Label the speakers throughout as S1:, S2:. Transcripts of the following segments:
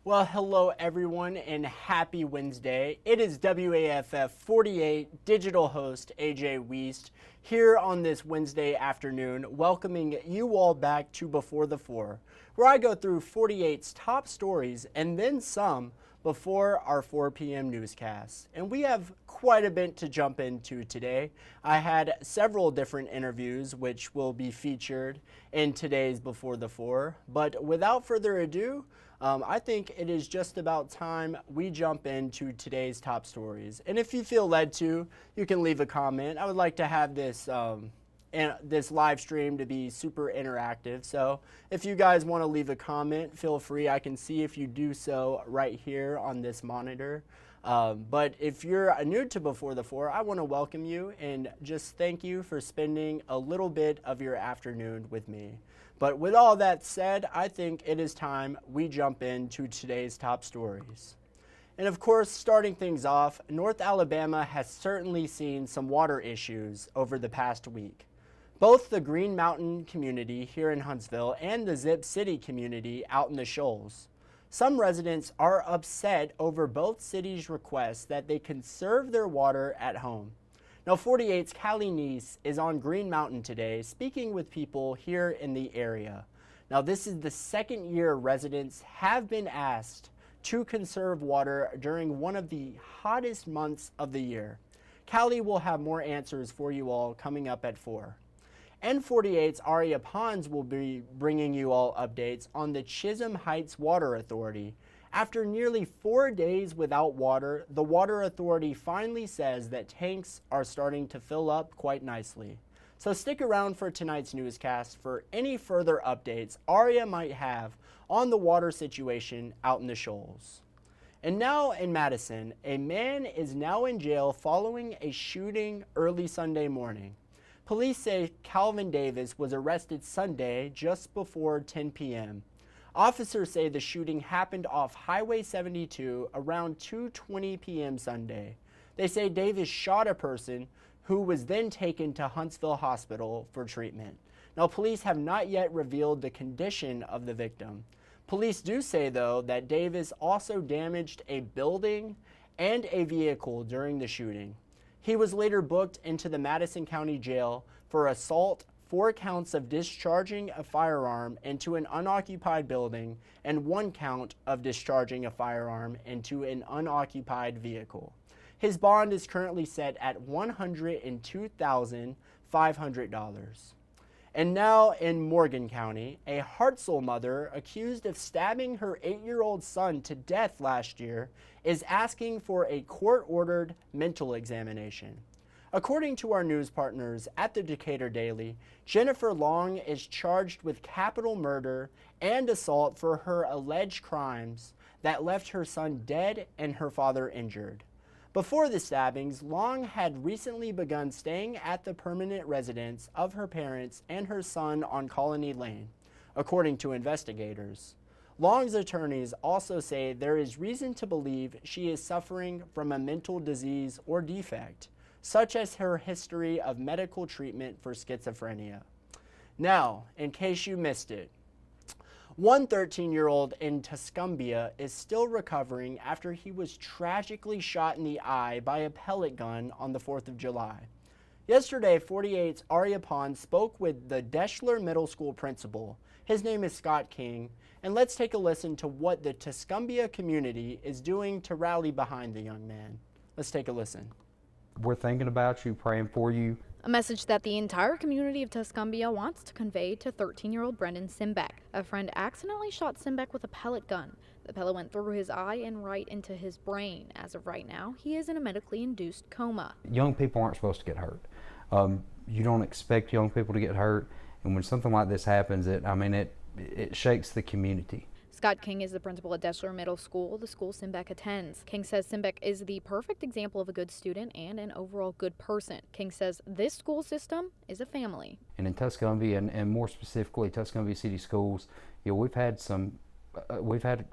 S1: Well, hello everyone and happy Wednesday. It is WAFF 48 digital host A.J. Wuest here on this Wednesday afternoon, welcoming you all back to Before the Four, where I go through 48's top stories and then some before our 4 p.m. newscast. And we have quite a bit to jump into today. I had several different interviews which will be featured in today's Before the Four, but without further ado, I think it is just about time we jump into today's top stories. And if you feel led to, you can leave a comment. I would like to have this this live stream to be super interactive. So if you guys want to leave a comment, feel free. I can see if you do so right here on this monitor. But if you're new to Before the Four, I want to welcome you and just thank you for spending a little bit of your afternoon with me. But with all that said, I think it is time we jump into today's top stories. And of course, starting things off, North Alabama has certainly seen some water issues over the past week. Both the Green Mountain community here in Huntsville and the Zip City community out in the Shoals. Some residents are upset over both cities' requests that they conserve their water at home. Now, 48's Callie Neese is on Green Mountain today speaking with people here in the area. Now, this is the second year residents have been asked to conserve water during one of the hottest months of the year. Callie will have more answers for you all coming up at 4. And 48's Aria Pons will be bringing you all updates on the Chisholm Heights Water Authority. After nearly 4 days without water, the Water Authority finally says that tanks are starting to fill up quite nicely. So stick around for tonight's newscast for any further updates Aria might have on the water situation out in the Shoals. And now in Madison, a man is now in jail following a shooting early Sunday morning. Police say Calvin Davis was arrested Sunday just before 10 p.m. Officers say the shooting happened off Highway 72 around 2:20 p.m. Sunday. They say Davis shot a person who was then taken to Huntsville Hospital for treatment. Now, police have not yet revealed the condition of the victim. Police do say, though, that Davis also damaged a building and a vehicle during the shooting. He was later booked into the Madison County Jail for assault, 4 counts of discharging a firearm into an unoccupied building, and 1 count of discharging a firearm into an unoccupied vehicle. His bond is currently set at $102,500. And now in Morgan County, a Hartselle mother accused of stabbing her 8-year-old son to death last year is asking for a court-ordered mental examination. According to our news partners at the Decatur Daily, Jennifer Long is charged with capital murder and assault for her alleged crimes that left her son dead and her father injured. Before the stabbings, Long had recently begun staying at the permanent residence of her parents and her son on Colony Lane, according to investigators. Long's attorneys also say there is reason to believe she is suffering from a mental disease or defect, such as her history of medical treatment for schizophrenia. Now, in case you missed it, one 13-year-old in Tuscumbia is still recovering after he was tragically shot in the eye by a pellet gun on the 4th of July. Yesterday, 48's Aria Pons spoke with the Deschler Middle School principal. His name is Scott King, and let's take a listen to what the Tuscumbia community is doing to rally behind the young man. Let's take a listen.
S2: We're thinking about you, praying for you.
S3: A message that the entire community of Tuscumbia wants to convey to 13-year-old Brendan Simbeck. A friend accidentally shot Simbeck with a pellet gun. The pellet went through his eye and right into his brain. As of right now, he is in a medically induced coma.
S2: Young people aren't supposed to get hurt. You don't expect young people to get hurt, and when something like this happens, it shakes the community.
S3: Scott King is the principal at Deschler Middle School, the school Simbeck attends. King says Simbeck is the perfect example of a good student and an overall good person. King says this school system is a family.
S2: And in Tuscumbia, and more specifically Tuscumbia City Schools, we've had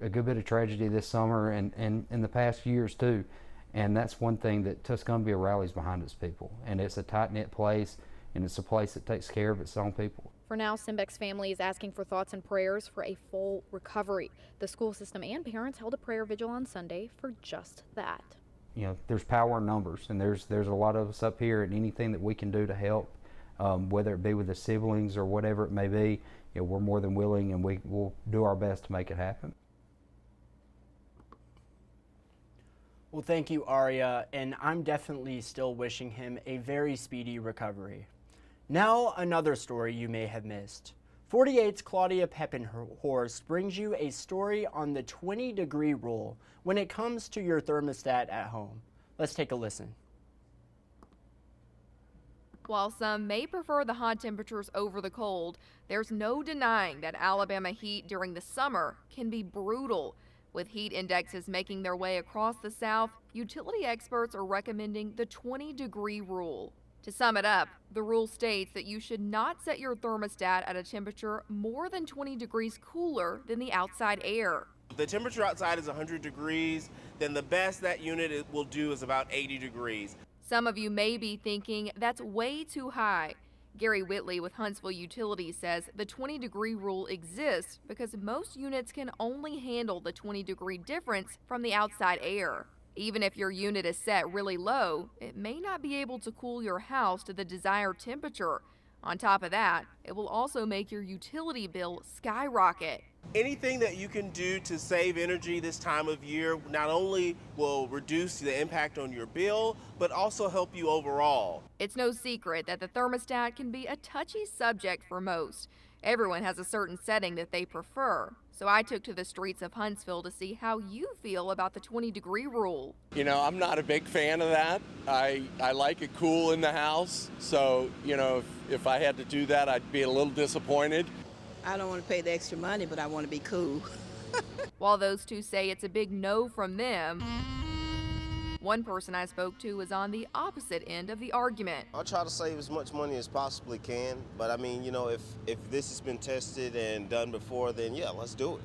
S2: a good bit of tragedy this summer and in the past years too. And that's one thing that Tuscumbia rallies behind its people. And it's a tight-knit place, and it's a place that takes care of its own people.
S3: For now, Simbeck's family is asking for thoughts and prayers for a full recovery. The school system and parents held a prayer vigil on Sunday for just that.
S2: You know, there's power in numbers, and there's a lot of us up here, and anything that we can do to help, whether it be with the siblings or whatever it may be, you know, we're more than willing, and we will do our best to make it happen.
S1: Well, thank you, Aria, and I'm definitely still wishing him a very speedy recovery. Now, another story you may have missed. 48's Claudia Peppenhorst brings you a story on the 20-degree rule when it comes to your thermostat at home. Let's take a listen.
S4: While some may prefer the hot temperatures over the cold, there's no denying that Alabama heat during the summer can be brutal. With heat indexes making their way across the South, utility experts are recommending the 20-degree rule. To sum it up, the rule states that you should not set your thermostat at a temperature more than 20 degrees cooler than the outside air.
S5: If the temperature outside is 100 degrees, then the best that unit will do is about 80 degrees.
S4: Some of you may be thinking that's way too high. Gary Whitley with Huntsville Utilities says the 20-degree rule exists because most units can only handle the 20-degree difference from the outside air. Even if your unit is set really low, it may not be able to cool your house to the desired temperature. On top of that, it will also make your utility bill skyrocket.
S5: Anything that you can do to save energy this time of year not only will reduce the impact on your bill, but also help you overall.
S4: It's no secret that the thermostat can be a touchy subject for most. Everyone has a certain setting that they prefer. So I took to the streets of Huntsville to see how you feel about the 20-degree rule.
S6: You know, I'm not a big fan of that. I like it cool in the house. So, you know, if I had to do that, I'd be a little disappointed.
S7: I don't want to pay the extra money, but I want to be cool.
S4: While those two say it's a big no from them, one person I spoke to was on the opposite end of the argument.
S8: I'll try to save as much money as possibly can, but I mean, you know, if this has been tested and done before, then yeah, let's do it.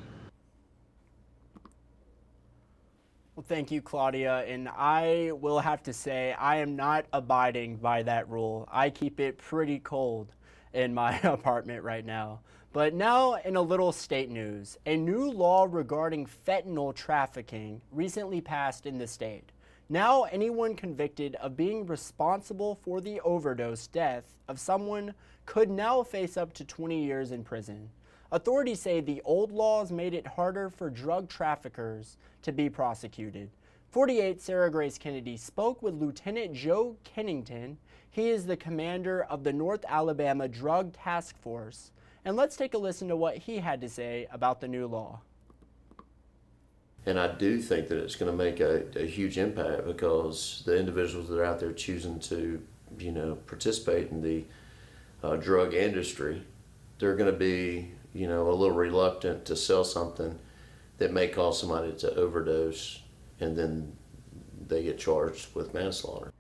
S1: Well, thank you, Claudia, and I will have to say I am not abiding by that rule. I keep it pretty cold in my apartment right now. But now in a little state news, a new law regarding fentanyl trafficking recently passed in the state. Now anyone convicted of being responsible for the overdose death of someone could now face up to 20 years in prison. Authorities say the old laws made it harder for drug traffickers to be prosecuted. 48 Sarah Grace Kennedy spoke with Lieutenant Joe Kennington. He is the commander of the North Alabama Drug Task Force. And let's take a listen to what he had to say about the new law.
S9: And I do think that it's going to make a huge impact because the individuals that are out there choosing to, you know, participate in the drug industry, they're going to be, you know, a little reluctant to sell something that may cause somebody to overdose and then they get charged with manslaughter.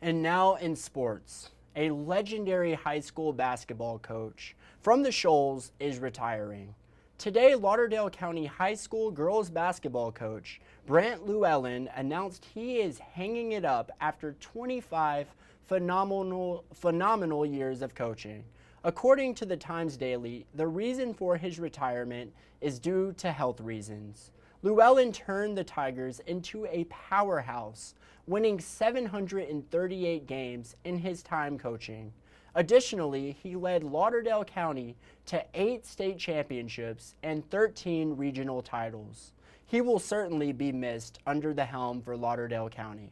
S1: And now in sports, a legendary high school basketball coach from the Shoals is retiring. Today, Lauderdale County High School girls basketball coach Brant Llewellyn announced he is hanging it up after 25 phenomenal years of coaching. According to the Times Daily, the reason for his retirement is due to health reasons. Llewellyn turned the Tigers into a powerhouse, winning 738 games in his time coaching. Additionally, he led Lauderdale County to 8 state championships and 13 regional titles. He will certainly be missed under the helm for Lauderdale County.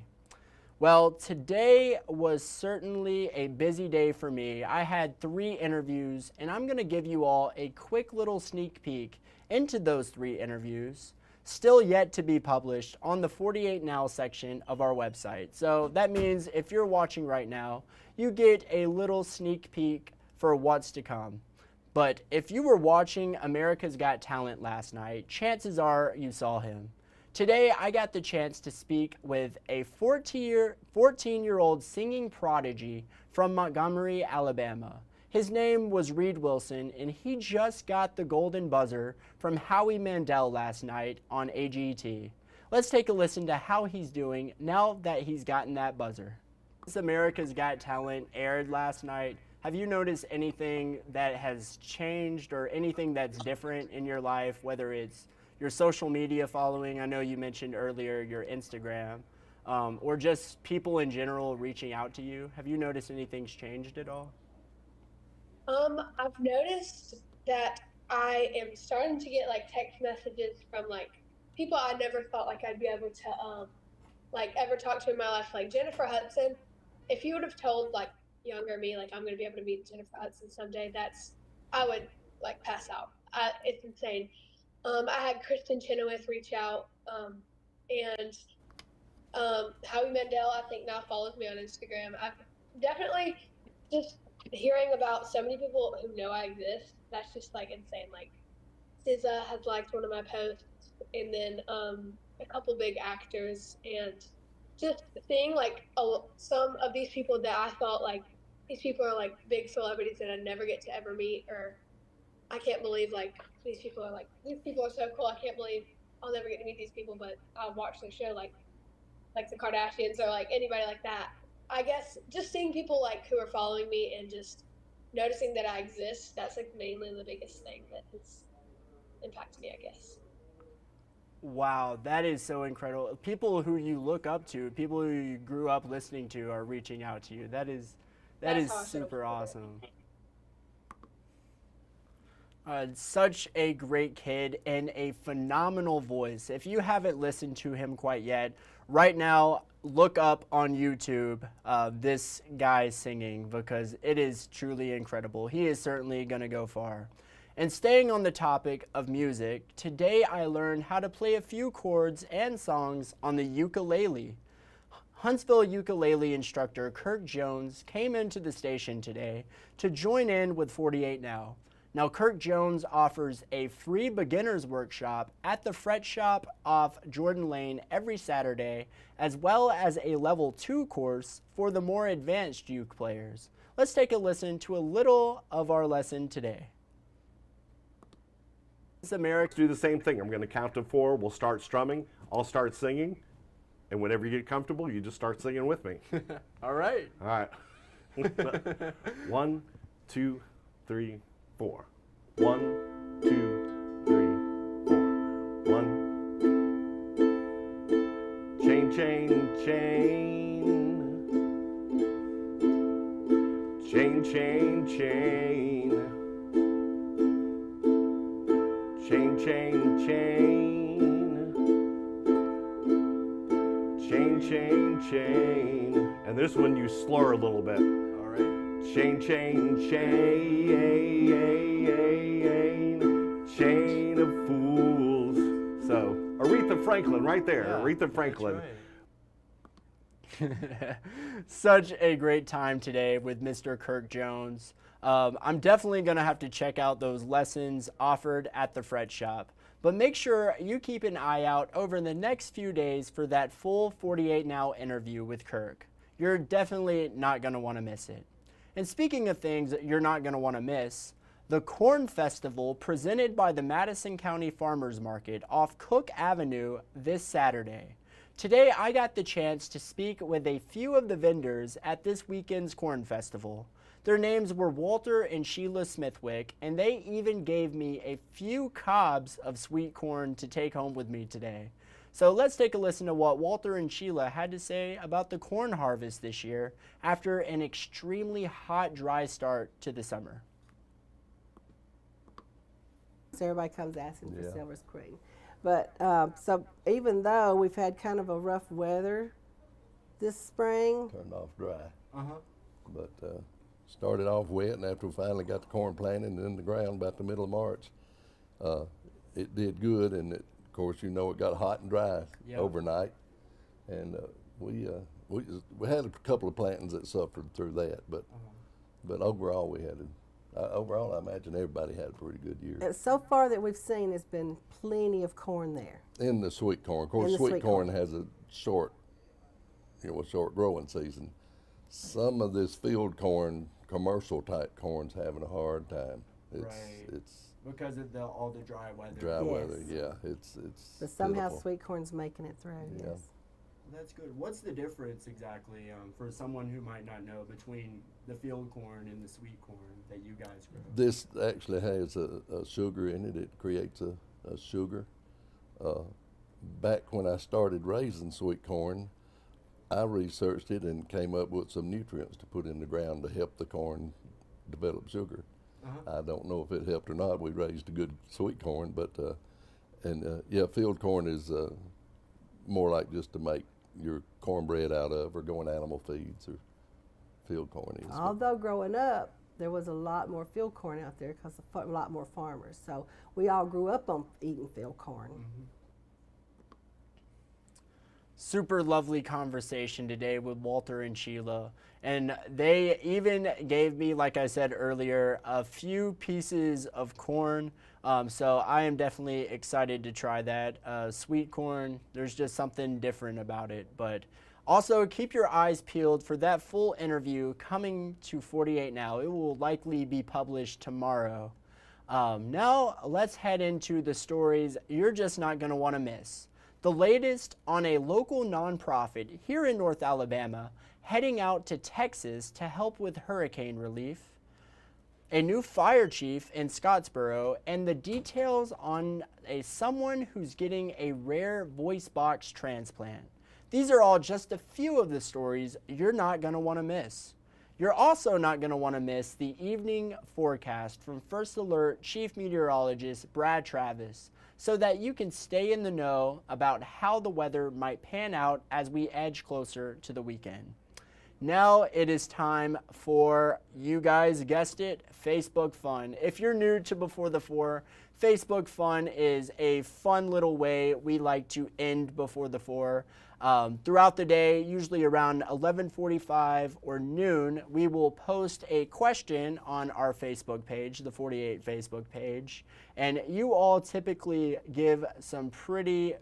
S1: Well, today was certainly a busy day for me. I had 3 interviews, and I'm going to give you all a quick little sneak peek into those 3 interviews, still yet to be published on the 48 Now section of our website. So that means if you're watching right now, you get a little sneak peek for what's to come. But if you were watching America's Got Talent last night, chances are you saw him. Today, I got the chance to speak with a 14-year-old singing prodigy from Montgomery, Alabama. His name was Reed Wilson, and he just got the golden buzzer from Howie Mandel last night on AGT. Let's take a listen to how he's doing now that he's gotten that buzzer. This America's Got Talent aired last night. Have you noticed anything that has changed or anything that's different in your life, whether it's your social media following? I know you mentioned earlier your Instagram, or just people in general reaching out to you. Have you noticed anything's changed at all?
S10: I've noticed that I am starting to get like text messages from like people I never thought like I'd be able to like ever talk to in my life, like Jennifer Hudson. If you would have told like younger me like I'm gonna be able to meet Jennifer Hudson someday, I would like pass out. It's insane. I had Kristen Chenoweth reach out, and Howie Mandel I think now follows me on Instagram. I've definitely just hearing about so many people who know I exist. That's just like insane. Like SZA has liked one of my posts, and then a couple big actors, and just seeing like some of these people that I thought like these people are like big celebrities that I never get to ever meet, or I can't believe like these people are so cool. I can't believe I'll never get to meet these people, but I'll watch their show like the Kardashians or like anybody like that. I guess just seeing people like who are following me and just noticing that I exist, that's like mainly the biggest thing that has impacted me, I guess.
S1: Wow, that is so incredible. People who you look up to, people who you grew up listening to are reaching out to you. That is super awesome. Such a great kid and a phenomenal voice. If you haven't listened to him quite yet, right now look up on YouTube this guy singing, because it is truly incredible. He is certainly going to go far. And staying on the topic of music, today I learned how to play a few chords and songs on the ukulele. Huntsville ukulele instructor Kirk Jones came into the station today to join in with 48 Now. Now, Kirk Jones offers a free beginner's workshop at the Fret Shop off Jordan Lane every Saturday, as well as a level 2 course for the more advanced uke players. Let's take a listen to a little of our lesson today.
S11: America, do the same thing. I'm going to count to 4. We'll start strumming. I'll start singing. And whenever you get comfortable, you just start singing with me.
S1: All right.
S11: All right. 1, 2, 3, 4. 1, 2, 3, 4. 1. Chain, chain, chain. Chain, chain, chain. Chain, chain, chain. Chain, chain, chain. And this one you slur a little bit.
S1: All right.
S11: Chain, chain, chain. Chain of fools. So, Aretha Franklin right there.
S1: Yeah,
S11: Aretha Franklin.
S1: Right. Such a great time today with Mr. Kirk Jones. I'm definitely going to have to check out those lessons offered at the Fret Shop. But make sure you keep an eye out over the next few days for that full 48 Now interview with Kirk. You're definitely not going to want to miss it. And speaking of things that you're not going to want to miss, the Corn Festival presented by the Madison County Farmers Market off Cook Avenue this Saturday. Today I got the chance to speak with a few of the vendors at this weekend's Corn Festival. Their names were Walter and Sheila Smithwick, and they even gave me a few cobs of sweet corn to take home with me today. So let's take a listen to what Walter and Sheila had to say about the corn harvest this year after an extremely hot, dry start to the summer.
S12: So everybody comes asking for Silver Spring. But so even though we've had kind of a rough weather this spring.
S13: Turned off dry. But started off wet, and after we finally got the corn planted in the ground about the middle of March, it did good, and of course, you know, it got hot and dry overnight, and we had a couple of plantings that suffered through that, but overall we had overall I imagine everybody had a pretty good year.
S12: And so far that we've seen, there's been plenty of corn there.
S13: In the sweet corn, of course, sweet corn has a short growing season. Some of this field corn, commercial type corn's having a hard time. It's
S1: because of all the dry weather.
S13: Dry weather, yeah. It's
S12: but somehow
S13: pitiful.
S12: sweet corn's making it through. Yes.
S1: That's good. What's the difference exactly for someone who might not know between the field corn and the sweet corn that you guys grow?
S13: This actually has a sugar in it. It creates a sugar. Back when I started raising sweet corn, I researched it and came up with some nutrients to put in the ground to help the corn develop sugar. I don't know if it helped or not. We raised a good sweet corn, but yeah, field corn is more like just to make your cornbread out of, or going animal feeds, or field corn is.
S12: Although growing up, there was a lot more field corn out there because a lot more farmers. So we all grew up on eating field corn.
S1: Super lovely conversation today with Walter and Sheila. And they even gave me, like I said earlier, a few pieces of corn. So I am definitely excited to try that. Sweet corn, there's just something different about it. But also keep your eyes peeled for that full interview coming to 48 Now. It will likely be published tomorrow. Now let's head into the stories you're just not going to want to miss. The latest on a local nonprofit here in North Alabama heading out to Texas to help with hurricane relief, a new fire chief in Scottsboro, and the details on someone who's getting a rare voice box transplant. These are all just a few of the stories you're not going to want to miss. You're also not going to want to miss the evening forecast from First Alert Chief Meteorologist Brad Travis, so that you can stay in the know about how the weather might pan out as we edge closer to the weekend. Now it is time for, you guys guessed it, Facebook Fun. If you're new to Before the Four, Facebook Fun is a fun little way we like to end Before the Four. Throughout the day, usually around 11:45 or noon, we will post a question on our Facebook page, the 48 Facebook page, and you all typically give some pretty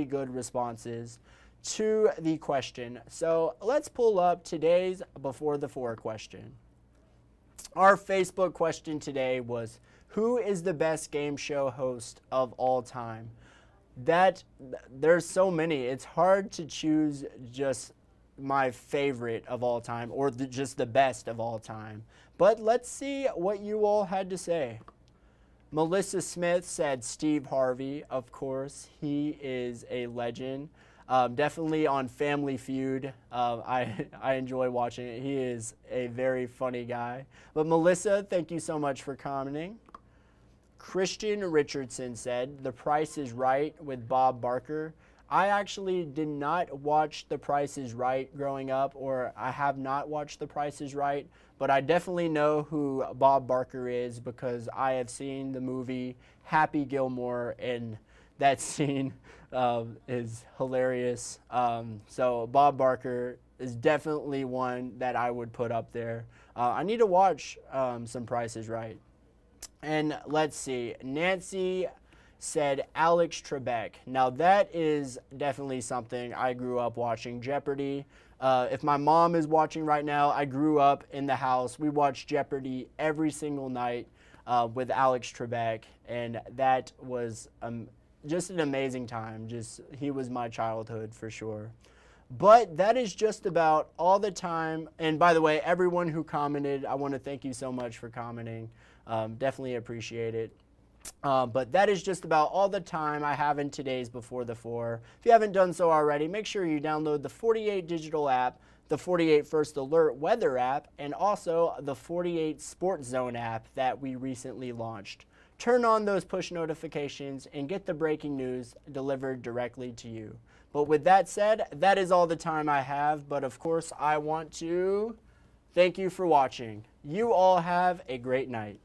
S1: good responses to the question. So let's pull up today's Before the Four question. Our Facebook question today was, who is the best game show host of all time? There's so many. It's hard to choose just my favorite of all time or just the best of all time. But let's see what you all had to say. Melissa Smith said Steve Harvey, of course. He is a legend. Definitely on Family Feud. I enjoy watching it. He is a very funny guy. But Melissa, thank you so much for commenting. Christian Richardson said, The Price is Right with Bob Barker. I actually did not watch The Price is Right growing up, or I have not watched The Price is Right, but I definitely know who Bob Barker is because I have seen the movie Happy Gilmore, and that scene is hilarious. So Bob Barker is definitely one that I would put up there. I need to watch some Price is Right. And let's see, Nancy said Alex Trebek. Now that is definitely something I grew up watching, Jeopardy. If my mom is watching right now, I grew up in the house. We watched Jeopardy every single night with Alex Trebek, and that was just an amazing time. He was my childhood for sure. But that is just about all the time. And by the way, everyone who commented, I want to thank you so much for commenting. Definitely appreciate it. But that is just about all the time I have in today's Before the Four. If you haven't done so already, make sure you download the 48 digital app, the 48 First Alert weather app, and also the 48 Sports Zone app that we recently launched. Turn on those push notifications and get the breaking news delivered directly to you. But with that said, that is all the time I have. But of course, I want to thank you for watching. You all have a great night.